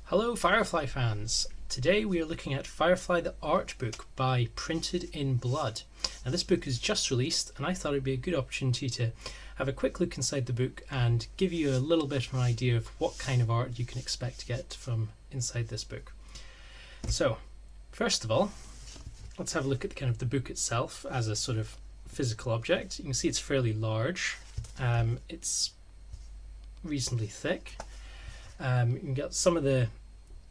Hello Firefly fans! Today we are looking at Firefly the Artbook by Printed in Blood. Now this book is just released and I thought it'd be a good opportunity to have a quick look inside the book and give you a little bit of an idea of what kind of art you can expect to get from inside this book. So first of all, let's have a look at kind of the book itself as a sort of physical object. You can see it's fairly large. It's reasonably thick. You can get some of the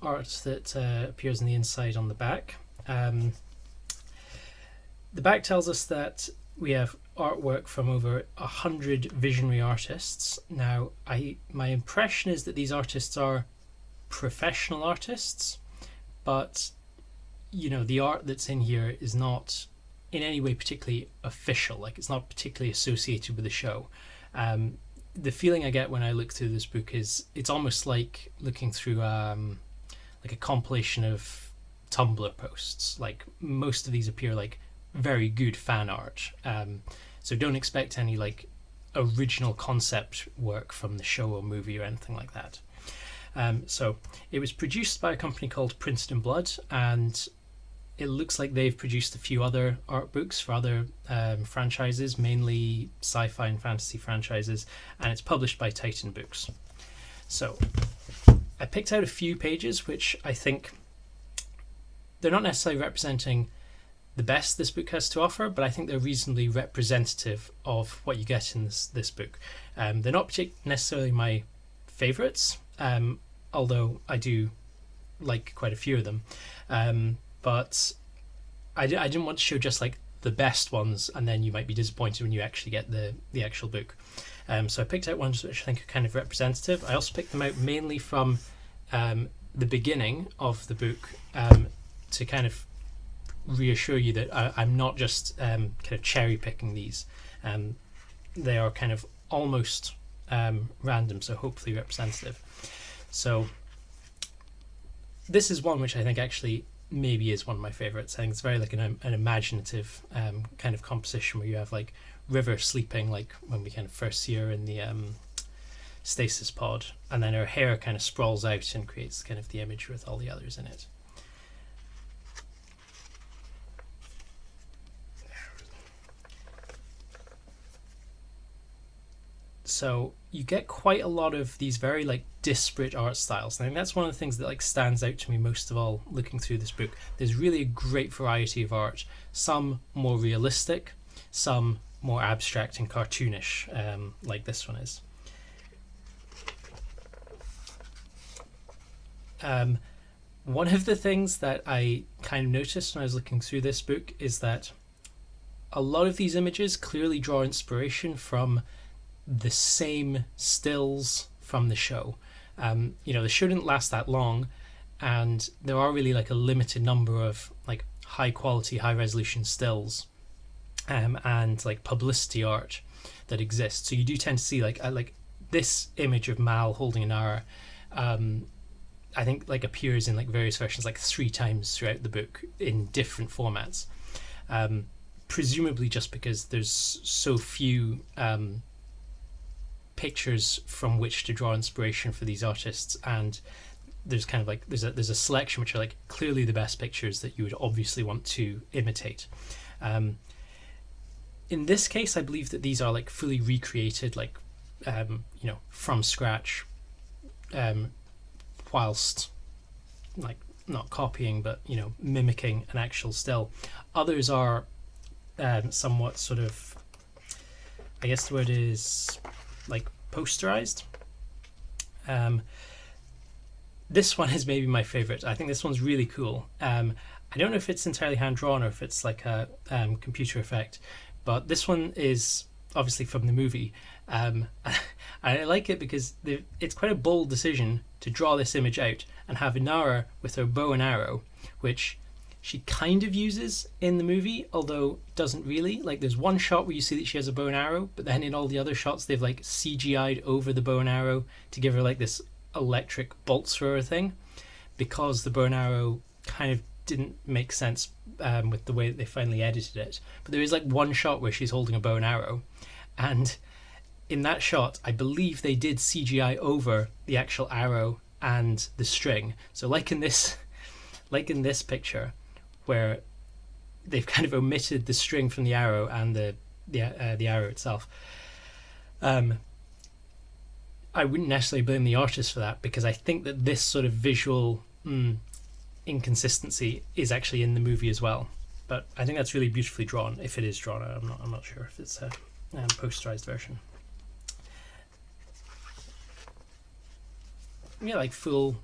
art that appears on the inside on the back. The back tells us that we have artwork from over 100 visionary artists. Now, my impression is that these artists are professional artists, but the art that's in here is not in any way particularly official. Like, it's not particularly associated with the show. The feeling I get when I look through this book is it's almost like looking through like a compilation of Tumblr posts. Like, most of these appear like very good fan art, so don't expect any like original concept work from the show or movie or anything like that. So it was produced by a company called Printed in Blood, and it looks like they've produced a few other art books for other franchises, mainly sci-fi and fantasy franchises, and it's published by Titan Books. So I picked out a few pages which I think they're not necessarily representing the best this book has to offer, but I think they're reasonably representative of what you get in this book. They're not necessarily my favourites, although I do like quite a few of them. But I didn't want to show just like the best ones, and then you might be disappointed when you actually get the actual book. So I picked out ones which I think are kind of representative. I also picked them out mainly from the beginning of the book to kind of reassure you that I'm not just kind of cherry picking these. They are kind of almost random, so hopefully representative. So this is one which I think actually maybe is one of my favorites. I think it's very like an imaginative kind of composition where you have like River sleeping, like when we kind of first see her in the stasis pod, and then her hair kind of sprawls out and creates kind of the image with all the others in it. So you get quite a lot of these very like disparate art styles. And I think that's one of the things that like stands out to me most of all looking through this book. There's really a great variety of art, some more realistic, some more abstract and cartoonish, like this one is. One of the things that I kind of noticed when I was looking through this book is that a lot of these images clearly draw inspiration from the same stills from the show. The show didn't last that long, and there are really like a limited number of like high quality, high resolution stills and like publicity art that exists. So you do tend to see like this image of Mal holding an hour. I think like appears in like various versions like 3 times throughout the book in different formats. Presumably just because there's so few pictures from which to draw inspiration for these artists, and there's kind of like there's a selection which are like clearly the best pictures that you would obviously want to imitate. In this case, I believe that these are like fully recreated, like from scratch, whilst like not copying but mimicking an actual still. Others are somewhat sort of, I guess the word is like posterized. This one is maybe my favorite. I think this one's really cool. I don't know if it's entirely hand drawn or if it's like a computer effect, but this one is obviously from the movie. I like it because it's quite a bold decision to draw this image out and have Inara with her bow and arrow, which she kind of uses in the movie, although doesn't really. Like, there's one shot where you see that she has a bow and arrow, but then in all the other shots they've like CGI'd over the bow and arrow to give her like this electric bolt thrower thing, because the bow and arrow kind of didn't make sense with the way that they finally edited it. But there is like one shot where she's holding a bow and arrow, and in that shot I believe they did CGI over the actual arrow and the string. So like in this picture, where they've kind of omitted the string from the arrow and the arrow itself. I wouldn't necessarily blame the artist for that, because I think that this sort of visual inconsistency is actually in the movie as well. But I think that's really beautifully drawn, if it is drawn. I'm not sure if it's a posterized version. Yeah, like full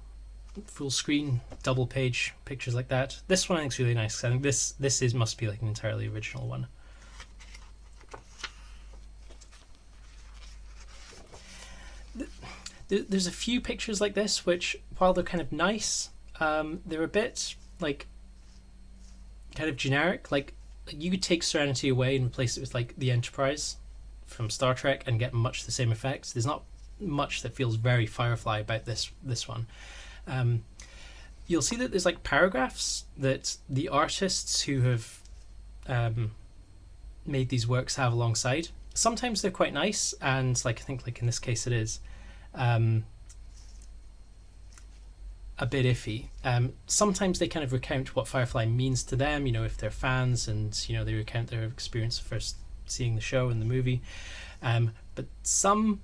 screen, double page pictures like that. This one I think is really nice. I think this must be like an entirely original one. There's a few pictures like this which, while they're kind of nice, they're a bit like kind of generic. Like you could take Serenity away and replace it with like the Enterprise from Star Trek and get much the same effects. There's not much that feels very Firefly about this one. You'll see that there's like paragraphs that the artists who have made these works have alongside. Sometimes they're quite nice, and like I think like in this case it is a bit iffy. Sometimes they kind of recount what Firefly means to them, if they're fans, and they recount their experience first seeing the show and the movie. But some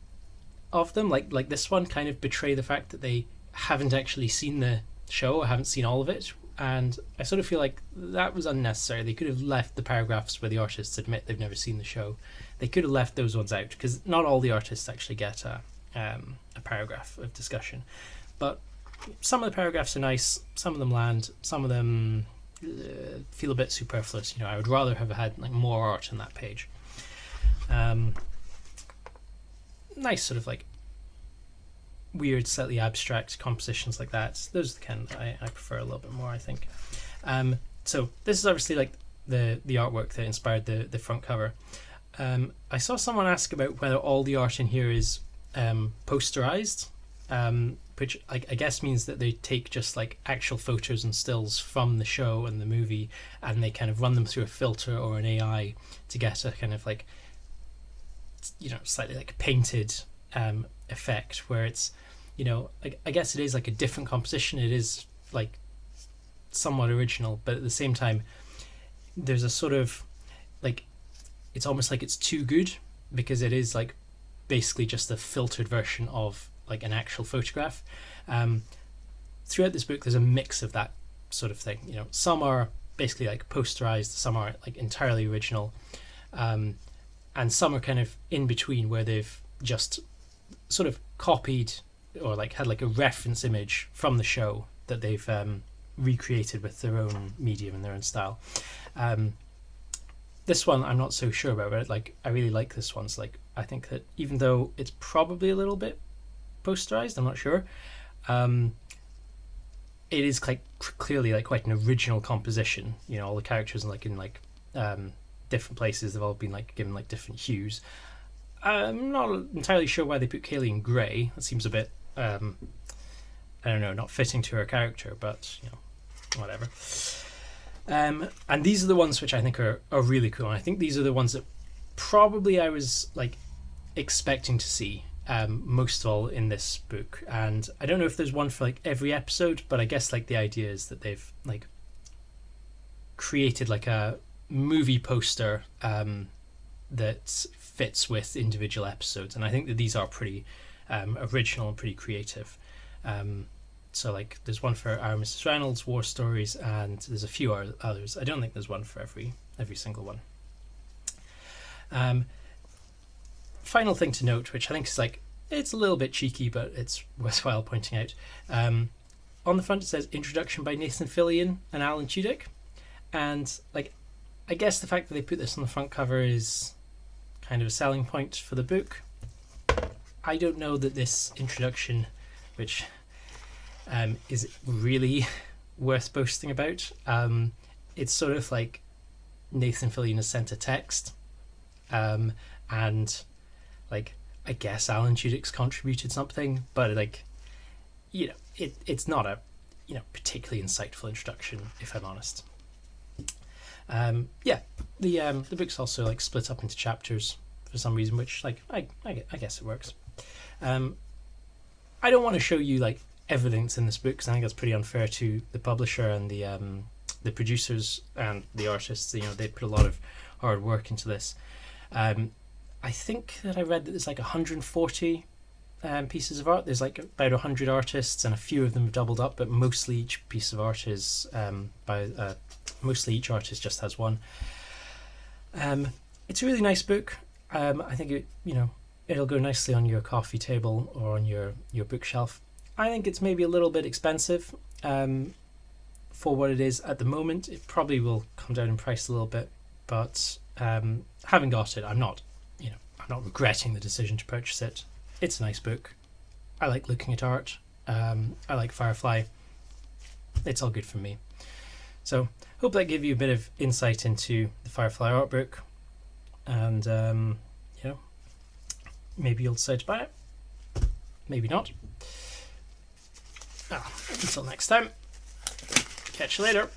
of them, like this one, kind of betray the fact that they haven't actually seen the show or haven't seen all of it, and I sort of feel like that was unnecessary. They could have left the paragraphs where the artists admit they've never seen the show. They could have left those ones out, because not all the artists actually get a paragraph of discussion. But some of the paragraphs are nice, some of them land, some of them feel a bit superfluous. I would rather have had like more art on that page. Nice sort of like weird, slightly abstract compositions like that. Those are the kind I prefer a little bit more, I think. So this is obviously like the artwork that inspired the front cover. I saw someone ask about whether all the art in here is posterized, which I guess means that they take just like actual photos and stills from the show and the movie, and they kind of run them through a filter or an AI to get a kind of like slightly like painted effect, where it's I guess it is like a different composition. It is like somewhat original, but at the same time there's a sort of like, it's almost like it's too good, because it is like basically just a filtered version of like an actual photograph. Throughout this book there's a mix of that sort of thing. Some are basically like posterized, some are like entirely original, and some are kind of in between, where they've just sort of copied or like had like a reference image from the show that they've recreated with their own medium and their own style. This one I'm not so sure about, but like I really like this one. So like I think that even though it's probably a little bit posterized, I'm not sure, it is like clearly like quite an original composition. All the characters like in like different places, they've all been like given like different hues. I'm not entirely sure why they put Kaylee in grey. That seems a bit I don't know, not fitting to her character, but whatever. And these are the ones which I think are really cool, and I think these are the ones that probably I was like expecting to see most of all in this book. And I don't know if there's one for like every episode, but I guess like the idea is that they've like created like a movie poster that fits with individual episodes, and I think that these are pretty original and pretty creative. So like there's one for Our Mrs. Reynolds, War Stories, and there's a few others. I don't think there's one for every single one. Final thing to note, which I think is like, it's a little bit cheeky, but it's worthwhile pointing out. On the front it says Introduction by Nathan Fillion and Alan Tudyk, and like I guess the fact that they put this on the front cover is kind of a selling point for the book. I don't know that this introduction, which is really worth boasting about. It's sort of like Nathan Fillion has sent a text, and like I guess Alan Tudyk's contributed something, but like it's not a particularly insightful introduction, if I'm honest. The book's also like split up into chapters for some reason, which like I guess it works. I don't want to show you like everything that's in this book, because I think that's pretty unfair to the publisher and the producers and the artists. You know, they put a lot of hard work into this. I think that I read that there's like 140 pieces of art. There's like about 100 artists, and a few of them have doubled up, but mostly each piece of art is mostly each artist just has one. It's a really nice book. I think it'll go nicely on your coffee table or on your bookshelf. I think it's maybe a little bit expensive for what it is at the moment. It probably will come down in price a little bit, but having got it, I'm not regretting the decision to purchase it. It's a nice book. I like looking at art. I like Firefly. It's all good for me. So hope that gave you a bit of insight into the Firefly Artbook, and maybe you'll decide to buy it. Maybe not. Until next time. Catch you later.